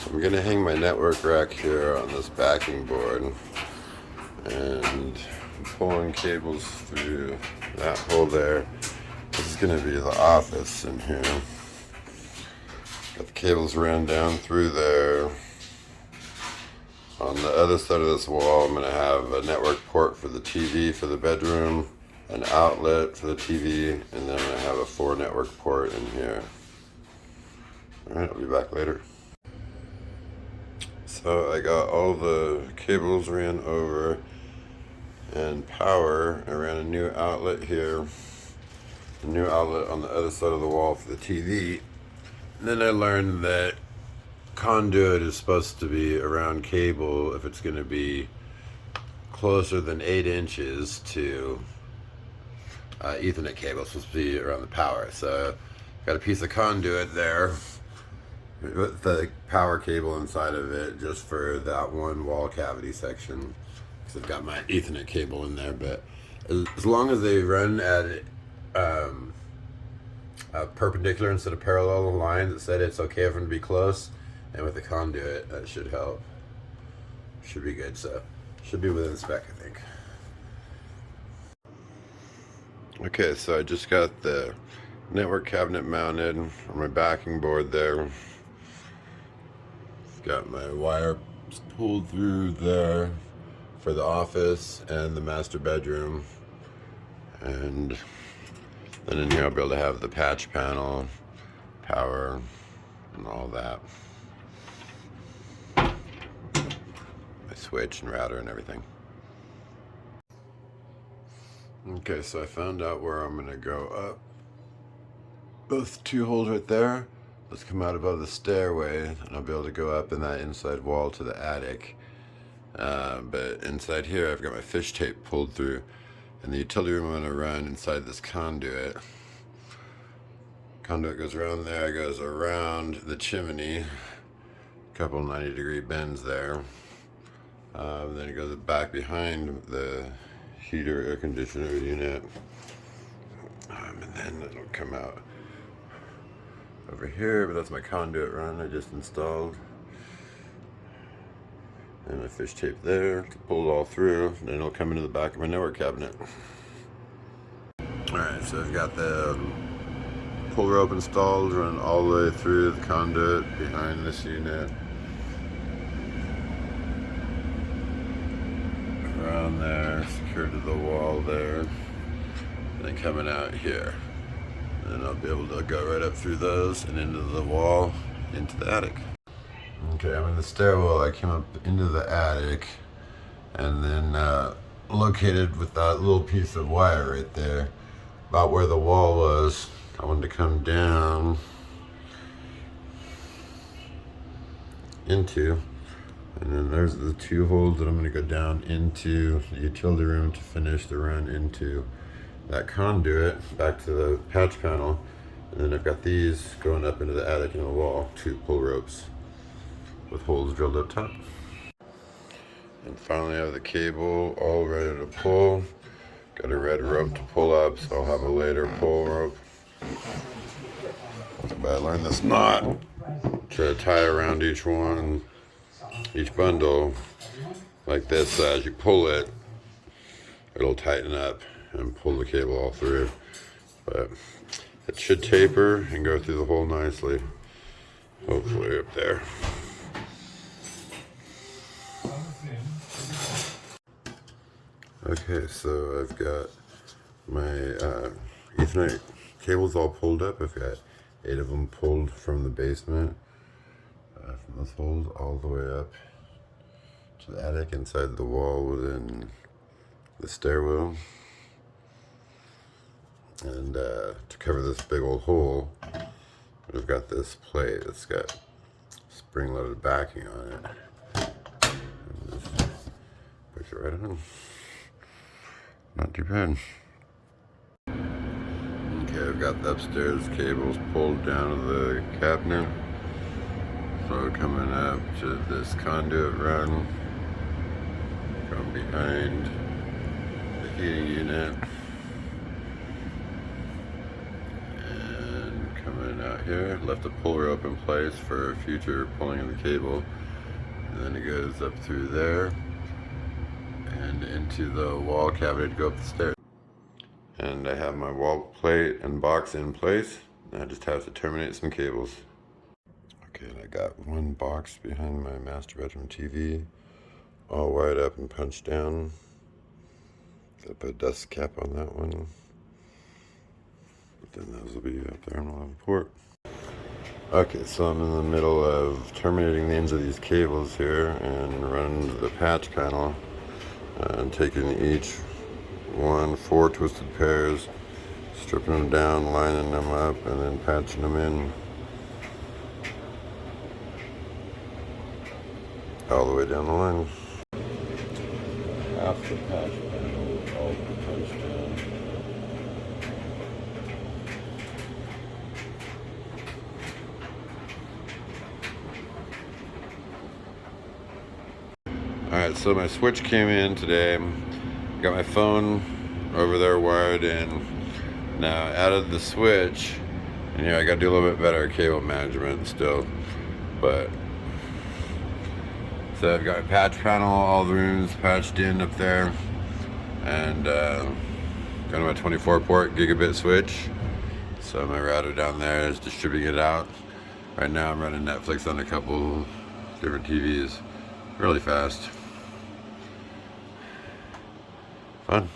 I'm gonna hang my network rack here on this backing board, and I'm pulling cables through that hole there. This is gonna be the office in here. Got the cables ran down through there. On the other side of this wall, I'm gonna have a network port for the TV for the bedroom, an outlet for the TV, and then I'm gonna have a 4 network port in here. Alright, I'll be back later. So I got all the cables ran over and power. I ran a new outlet here, a new outlet on the other side of the wall for the TV. And then I learned that conduit is supposed to be around cable if it's going to be closer than 8 inches to Ethernet cable. It's supposed to be around the power. So got a piece of conduit there with the power cable inside of it just for that one wall cavity section, because I've got my Ethernet cable in there. But as long as they run at a perpendicular instead of parallel lines, it said it's okay for them to be close, and with the conduit that should help. Should be good. So should be within spec, I think. Okay, so I just got the network cabinet mounted on my backing board there. Got my wire pulled through there for the office and the master bedroom, and then in here I'll be able to have the patch panel, power, and all that. My switch and router and everything. Okay, so I found out where I'm gonna go up. Those 2 holes right there. Let's come out above the stairway, and I'll be able to go up in that inside wall to the attic. But inside here, I've got my fish tape pulled through, and the utility room I'm going to run inside this conduit. Conduit goes around there, goes around the chimney, a couple 90-degree bends there. Then it goes back behind the heater air conditioner unit, and then it'll come out over here. But that's my conduit run I just installed, and my fish tape there to pull it all through. Then it'll come into the back of my network cabinet. Alright, so I've got the pull rope installed, run all the way through the conduit behind this unit, around there, secured to the wall there, and then coming out here. And I'll be able to go right up through those and into the wall, into the attic. Okay, I'm in the stairwell. I came up into the attic, and then located with that little piece of wire right there, about where the wall was. I wanted to come down into, and then there's the 2 holes that I'm going to go down into the utility room to finish the run into that conduit back to the patch panel. And then I've got these going up into the attic and the wall, 2 pull ropes with holes drilled up top. And finally I have the cable all ready to pull. Got a red rope to pull up, so I'll have a later pull rope. But I learned this knot to tie around each one, each bundle, like this. So as you pull it, it'll tighten up and pull the cable all through. But it should taper and go through the hole nicely, hopefully up there. Okay, so I've got my Ethernet cables all pulled up. I've got 8 of them pulled from the basement, from those holes all the way up to the attic inside the wall within the stairwell. And to cover this big old hole, I've got this plate that's got spring-loaded backing on it. And just push it right on. Not too bad. Okay, I've got the upstairs cables pulled down to the cabinet. So coming up to this conduit run, from behind the heating unit, and coming out here. Left the puller up in place for future pulling of the cable. And then it goes up through there and into the wall cavity to go up the stairs. And I have my wall plate and box in place. I just have to terminate some cables. Okay, and I got one box behind my master bedroom TV, all wired up and punched down. Gotta put a dust cap on that one. But then those will be up there and we'll have a port. Okay, so I'm in the middle of terminating the ends of these cables here and running the patch panel and taking each one, 4 twisted pairs, stripping them down, lining them up, and then patching them in all the way down the line. Half the patch panel all punched down. Alright, so my switch came in today. Got my phone over there wired in. Now out of the switch, and I gotta do a little bit better cable management still, but so I've got a patch panel, all the rooms patched in up there, and got my 24 port gigabit switch. So my router down there is distributing it out. Right now I'm running Netflix on a couple different TVs really fast. Fun.